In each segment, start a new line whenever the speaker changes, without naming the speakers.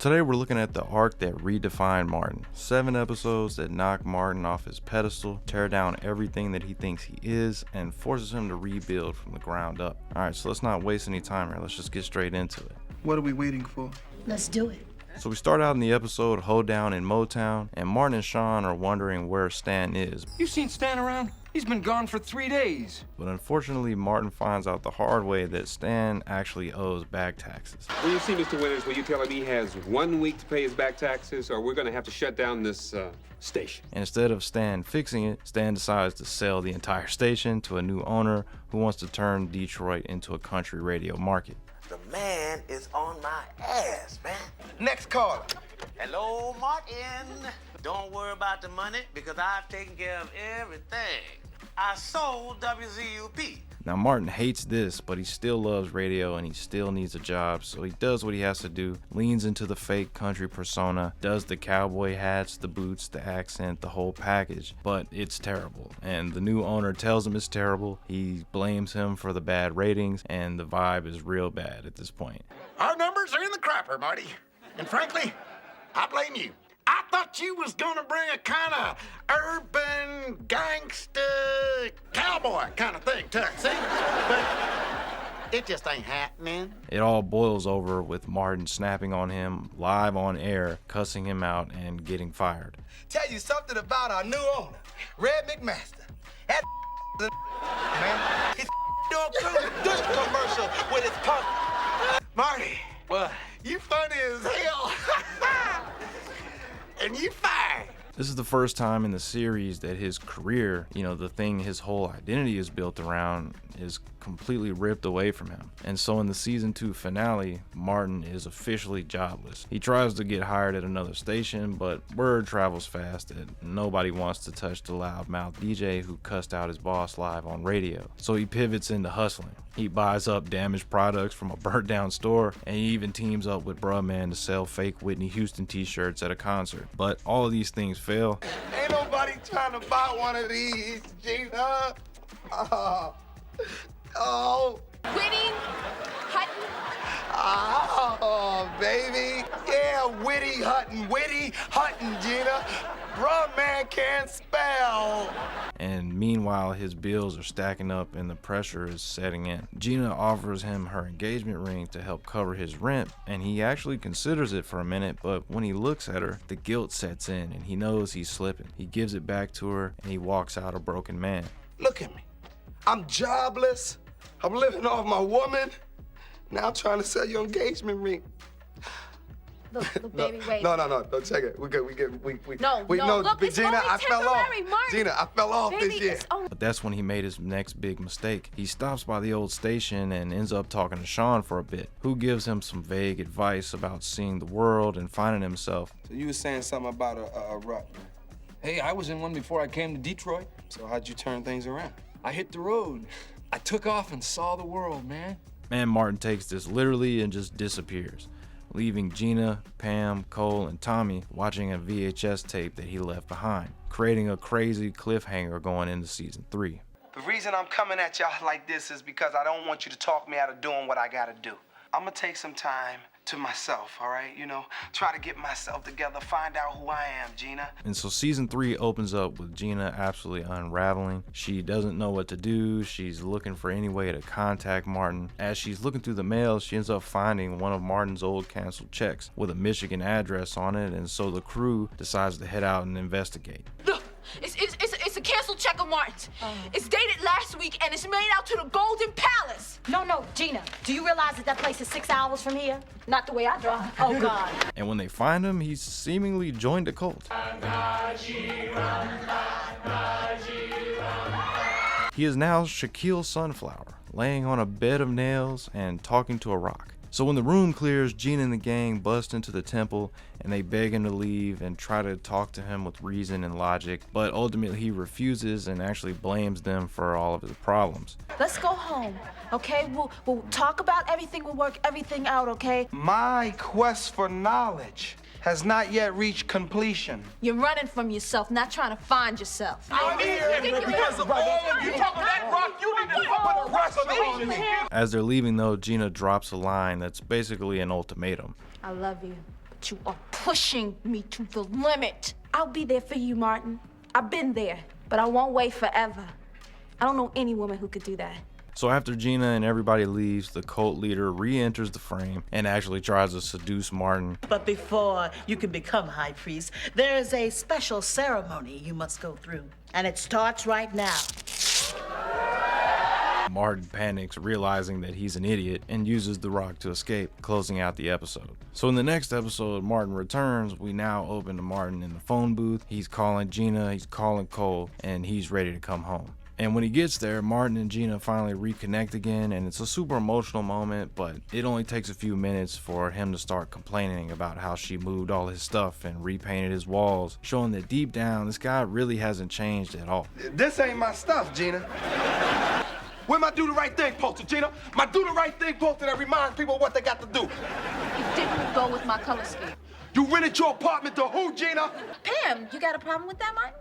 today we're looking at the arc that redefined Martin. 7 episodes that knock Martin off his pedestal, tear down everything that he thinks he is, and forces him to rebuild from the ground up. Alright, so let's not waste any time here. Let's just get straight into it.
What are we waiting for?
Let's do it.
So we start out in the episode Hoedown in Motown, and Martin and Sean are wondering where Stan is.
You seen Stan around? He's been gone for 3 days.
But unfortunately, Martin finds out the hard way that Stan actually owes back taxes.
When you see Mr. Winters, will you tell him he has 1 week to pay his back taxes, or we're gonna have to shut down this station?
And instead of Stan fixing it, Stan decides to sell the entire station to a new owner who wants to turn Detroit into a country radio market.
The man is on my ass, man.
Next caller.
Hello, Martin. Don't worry about the money because I've taken care of everything. I sold WZUP.
Now Martin hates this, but he still loves radio and he still needs a job, so he does what he has to do, leans into the fake country persona, does the cowboy hats, the boots, the accent, the whole package, but it's terrible. And the new owner tells him it's terrible, he blames him for the bad ratings, and the vibe is real bad at this point.
Our numbers are in the crapper, Marty. And frankly, I blame you. I thought you was gonna bring a kind of urban gangster cowboy kind of thing to it, see? But it just ain't happening.
It all boils over with Martin snapping on him live on air, cussing him out, and getting fired.
Tell you something about our new owner, Red McMaster. That man, he's don't come to this commercial with his punk. Marty,
What?
you funny as hell. And you fired.
This is the first time in the series that his career, the thing his whole identity is built around, is completely ripped away from him. And so in the season 2 finale, Martin is officially jobless. He tries to get hired at another station, but word travels fast that nobody wants to touch the loudmouth DJ who cussed out his boss live on radio. So he pivots into hustling. He buys up damaged products from a burnt down store, and he even teams up with Bruh Man to sell fake Whitney Houston t-shirts at a concert. But all of these things fail.
Ain't nobody trying to buy one of these, Gina. Oh.
Whitney, Hutton.
Oh, baby. Yeah, Witty Hutton, Gina. Bruh Man can't spell.
And meanwhile, his bills are stacking up and the pressure is setting in. Gina offers him her engagement ring to help cover his rent, and he actually considers it for a minute, but when he looks at her, the guilt sets in and he knows he's slipping. He gives it back to her and he walks out a broken man.
Look at me. I'm jobless. I'm living off my woman. Now I'm trying to sell your engagement ring.
Look, baby, wait.
No, don't check it. We
No, look, it's
Gina,
only
I fell off.
temporary, Martin.
Gina, I fell off
Baby,
this year.
it's only...
But that's when he made his next big mistake. He stops by the old station and ends up talking to Sean for a bit, who gives him some vague advice about seeing the world and finding himself.
So you were saying something about a rut, man.
Hey, I was in one before I came to Detroit.
So how'd you turn things around?
I hit the road. I took off and saw the world, man.
Man, Martin takes this literally and just disappears, leaving Gina, Pam, Cole, and Tommy watching a VHS tape that he left behind, creating a crazy cliffhanger going into season 3.
The reason I'm coming at y'all like this is because I don't want you to talk me out of doing what I gotta do. I'm gonna take some time to myself, all right? Try to get myself together, find out who I am, Gina.
And so season 3 opens up with Gina absolutely unraveling. She doesn't know what to do. She's looking for any way to contact Martin. As she's looking through the mail, she ends up finding one of Martin's old canceled checks with a Michigan address on it, and so the crew decides to head out and investigate.
Look, it's a canceled check of Martin's. It's dated last week, and it's made out to the Golden Palace.
No, Gina, do you realize that place is 6 hours from here?
Not the way I drive.
Oh, God.
And when they find him, he's seemingly joined a cult. He is now Shaquille Sunflower, laying on a bed of nails and talking to a rock. So when the room clears, Gina and the gang bust into the temple and they beg him to leave and try to talk to him with reason and logic, but ultimately he refuses and actually blames them for all of his problems.
Let's go home, okay? We'll talk about everything, we'll work everything out, okay?
My quest for knowledge has not yet reached completion.
You're running from yourself, not trying to find yourself.
I'm here because of all of you. Talking that rock, you need to put a rest on me.
As they're leaving though, Gina drops a line that's basically an ultimatum.
I love you, But you are pushing me to the limit. I'll be there for you, Martin. I've been there, but I won't wait forever. I don't know any woman who could do that.
So after Gina and everybody leaves, the cult leader re-enters the frame and actually tries to seduce Martin.
But before you can become high priest, there is a special ceremony you must go through. And it starts right now.
Martin panics, realizing that he's an idiot, and uses the rock to escape, closing out the episode. So in the next episode, Martin returns. We now open to Martin in the phone booth. He's calling Gina, he's calling Cole, and he's ready to come home. And when he gets there, Martin and Gina finally reconnect again, and it's a super emotional moment, but it only takes a few minutes for him to start complaining about how she moved all his stuff and repainted his walls, showing that deep down, this guy really hasn't changed at all.
This ain't my stuff, Gina. Where my do the right thing posted, Gina? My do the right thing posted that reminds people what they got to do.
You didn't go with my color scheme.
You rented your apartment to who, Gina?
Pam, you got a problem with that, Martin?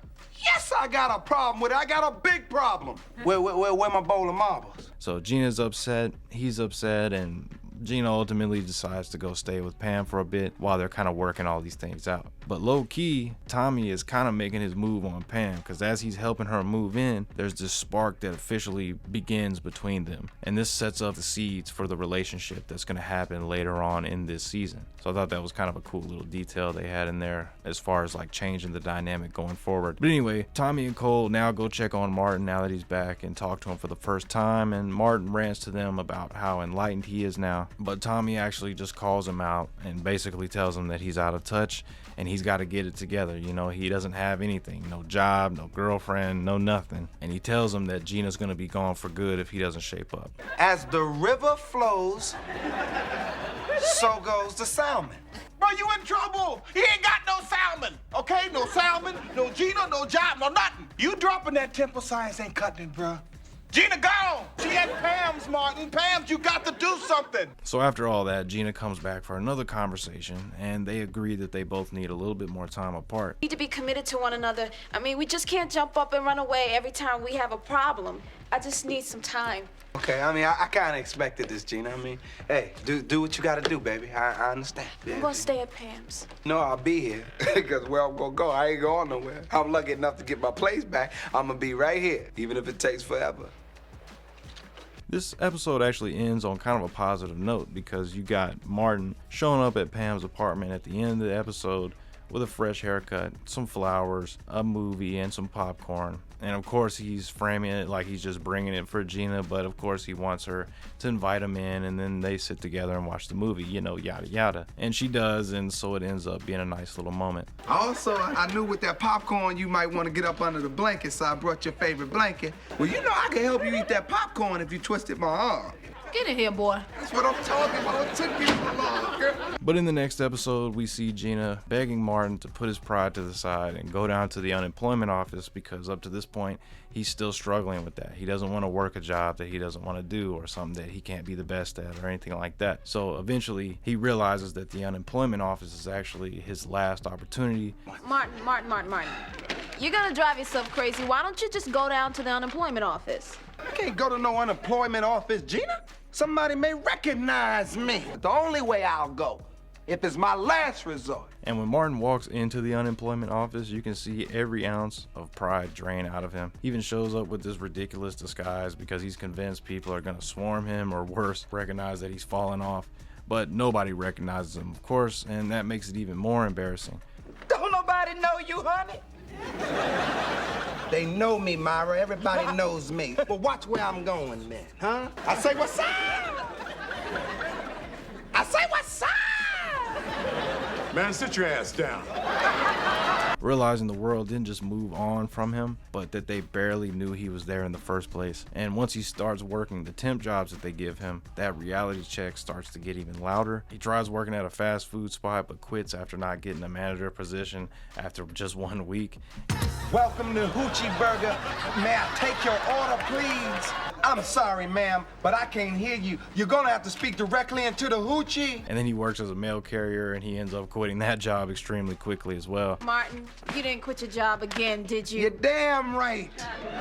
Yes, I got a problem with it. I got a big problem. Where my bowl of marbles?
So Gina's upset, he's upset, and Gina ultimately decides to go stay with Pam for a bit while they're kind of working all these things out. But low-key, Tommy is kind of making his move on Pam, because as he's helping her move in, there's this spark that officially begins between them. And this sets up the seeds for the relationship that's going to happen later on in this season. So I thought that was kind of a cool little detail they had in there as far as like changing the dynamic going forward. But anyway, Tommy and Cole now go check on Martin now that he's back and talk to him for the first time, and Martin rants to them about how enlightened he is now. But Tommy actually just calls him out and basically tells him that he's out of touch and he's got to get it together. You know, he doesn't have anything, no job, no girlfriend, no nothing. And he tells him that Gina's going to be gone for good if he doesn't shape up.
As the river flows, so goes the salmon. Bro, you in trouble. He ain't got no salmon, okay? No salmon, no Gina, no job, no nothing. You dropping that temple science ain't cutting it, bro. Gina gone. She at Pam's, Martin. Pam's, you got to do something.
So after all that, Gina comes back for another conversation, and they agree that they both need a little bit more time apart.
We need to be committed to one another. I mean, we just can't jump up and run away every time we have a problem. I just need some time.
Okay, I mean, I kind of expected this, Gina. I mean, hey, do what you got to do, baby. I understand.
I'm going to stay at Pam's.
No, I'll be here, because where I'm going to go, I ain't going nowhere. I'm lucky enough to get my place back. I'm going to be right here, even if it takes forever.
This episode actually ends on kind of a positive note because you got Martin showing up at Pam's apartment at the end of the episode with a fresh haircut, some flowers, a movie, and some popcorn. And of course he's framing it like he's just bringing it for Gina, but of course he wants her to invite him in, and then they sit together and watch the movie, you know, yada yada. And she does, and so it ends up being a nice little moment.
Also, I knew with that popcorn you might want to get up under the blanket, so I brought your favorite blanket. Well, you know I can help you eat that popcorn if you twisted my arm.
Get in here, boy.
That's what I'm talking about. It took me so long, girl.
But in the next episode, we see Gina begging Martin to put his pride to the side and go down to the unemployment office because up to this point, he's still struggling with that. He doesn't want to work a job that he doesn't want to do or something that he can't be the best at or anything like that. So eventually, he realizes that the unemployment office is actually his last opportunity.
Martin. You're gonna drive yourself crazy. Why don't you just go down to the unemployment office?
I can't go to no unemployment office, Gina. Somebody may recognize me. The only way I'll go, if it's my last resort.
And when Martin walks into the unemployment office, you can see every ounce of pride drain out of him. He even shows up with this ridiculous disguise because he's convinced people are gonna swarm him or worse, recognize that he's fallen off. But nobody recognizes him, of course, and that makes it even more embarrassing.
Don't nobody know you, honey? They know me, Myra. Everybody knows me. But watch where I'm going, then, huh? I say, what's up? I say, what's up?
Man, sit your ass down.
Realizing the world didn't just move on from him, but that they barely knew he was there in the first place. And once he starts working the temp jobs that they give him, that reality check starts to get even louder. He tries working at a fast food spot, but quits after not getting a manager position after just 1 week.
Welcome to Hoochie Burger. May I take your order, please? I'm sorry, ma'am, but I can't hear you. You're gonna have to speak directly into the Hoochie.
And then he works as a mail carrier, and he ends up quitting that job extremely quickly as well.
Martin, you didn't quit your job again, did you?
You're damn right,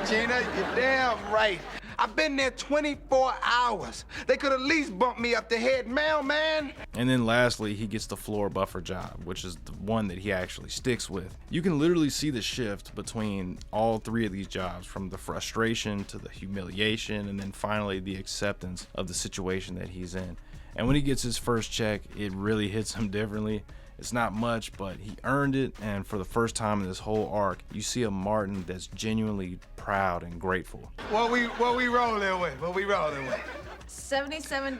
Gina. You're damn right. I've been there 24 hours. They could at least bump me up the head mailman.
And then lastly, he gets the floor buffer job, which is the one that he actually sticks with. You can literally see the shift between all three of these jobs, from the frustration to the humiliation, and then finally the acceptance of the situation that he's in. And when he gets his first check, it really hits him differently. It's not much, but he earned it, and for the first time in this whole arc, you see a Martin that's genuinely proud and grateful.
What we rolling with? What we rolling with?
$77.43.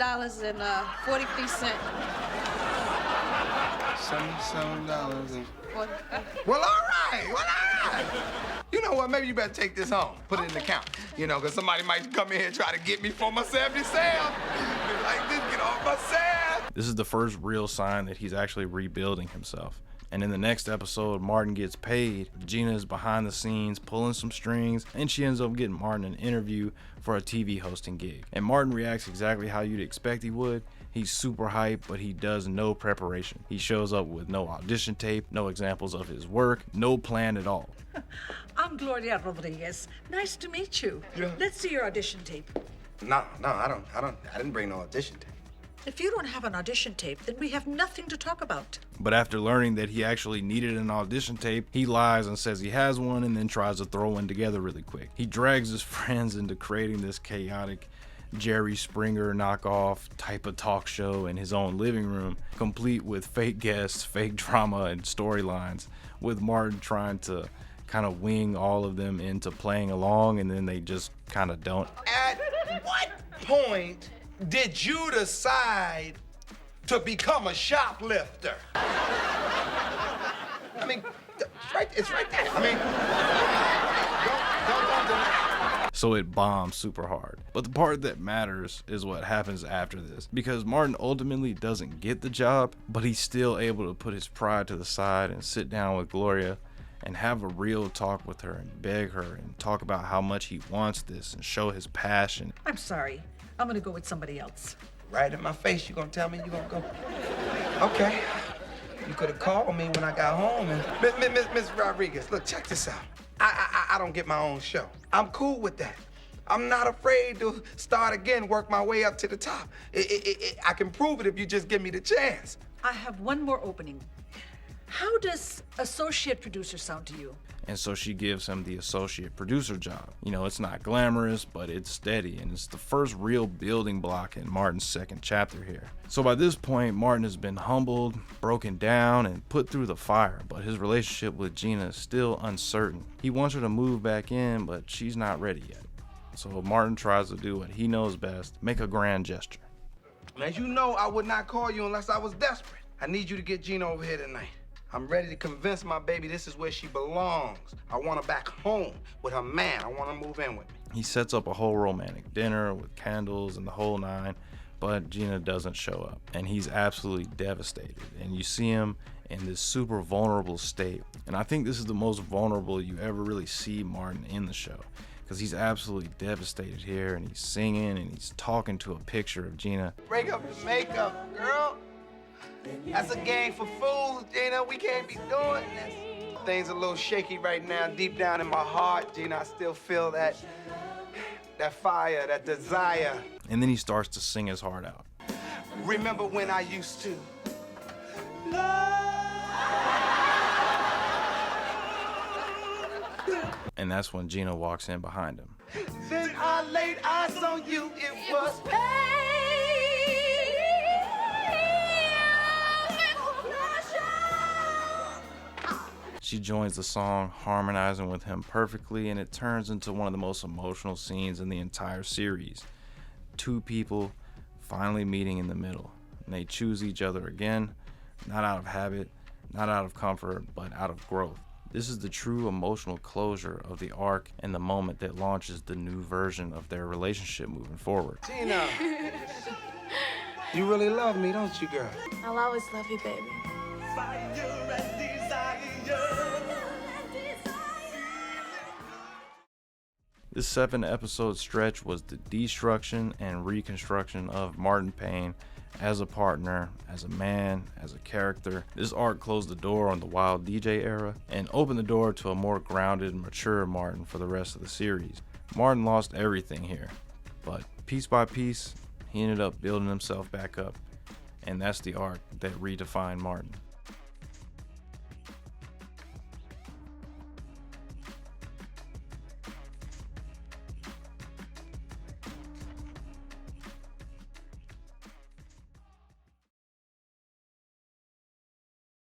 $77. Well, all right. You know what? Maybe you better take this home. Put it in the account. You know, because somebody might come in here and try to get me for my 70 cents. Like this, get off my cell.
This is the first real sign that he's actually rebuilding himself. And in the next episode, Martin gets paid. Gina is behind the scenes pulling some strings, and she ends up getting Martin an interview for a TV hosting gig. And Martin reacts exactly how you'd expect he would. He's super hyped, but he does no preparation. He shows up with no audition tape, no examples of his work, no plan at all.
I'm Gloria Rodriguez. Nice to meet you.
Yeah.
Let's see your audition tape.
No, I didn't bring no audition tape.
If you don't have an audition tape, then we have nothing to talk about.
But after learning that he actually needed an audition tape, he lies and says he has one and then tries to throw one together really quick. He drags his friends into creating this chaotic Jerry Springer knockoff type of talk show in his own living room, complete with fake guests, fake drama, and storylines, with Martin trying to kind of wing all of them into playing along, and then they just kind of don't.
At what point did you decide to become a shoplifter? I mean, it's right there. I mean, don't.
So it bombs super hard. But the part that matters is what happens after this, because Martin ultimately doesn't get the job, but he's still able to put his pride to the side and sit down with Gloria and have a real talk with her and beg her and talk about how much he wants this and show his passion.
I'm sorry. I'm gonna go with somebody else.
Right in my face, you gonna tell me you gonna go? Okay. You could have called me when I got home. And Miss Rodriguez, look, check this out. I don't get my own show. I'm cool with that. I'm not afraid to start again, work my way up to the top. I can prove it if you just give me the chance.
I have one more opening. How does associate producer sound to you?
And so she gives him the associate producer job. You know, it's not glamorous, but it's steady, and it's the first real building block in Martin's second chapter here. So by this point, Martin has been humbled, broken down, and put through the fire, but his relationship with Gina is still uncertain. He wants her to move back in, but she's not ready yet. So Martin tries to do what he knows best, make a grand gesture.
As you know, I would not call you unless I was desperate. I need you to get Gina over here tonight. I'm ready to convince my baby this is where she belongs. I want her back home with her man. I want her to move in with me.
He sets up a whole romantic dinner with candles and the whole nine, but Gina doesn't show up, and he's absolutely devastated. And you see him in this super vulnerable state. And I think this is the most vulnerable you ever really see Martin in the show, because he's absolutely devastated here, and he's singing and he's talking to a picture of Gina.
Break up the makeup, girl. That's a game for fools, Gina. We can't be doing this. Things are a little shaky right now, deep down in my heart, Gina. I still feel that fire, that desire.
And then he starts to sing his heart out.
Remember when I used to
And that's when Gina walks in behind him.
Then I laid eyes on you, it was
She joins the song, harmonizing with him perfectly, and it turns into one of the most emotional scenes in the entire series. Two people finally meeting in the middle, and they choose each other again, not out of habit, not out of comfort, but out of growth. This is the true emotional closure of the arc and the moment that launches the new version of their relationship moving forward.
Gina, you really love me, don't you, girl?
I'll always love you, baby.
This 7-episode stretch was the destruction and reconstruction of Martin Payne as a partner, as a man, as a character. This arc closed the door on the Wild DJ era and opened the door to a more grounded, mature Martin for the rest of the series. Martin lost everything here. But piece by piece, he ended up building himself back up. And that's the arc that redefined Martin.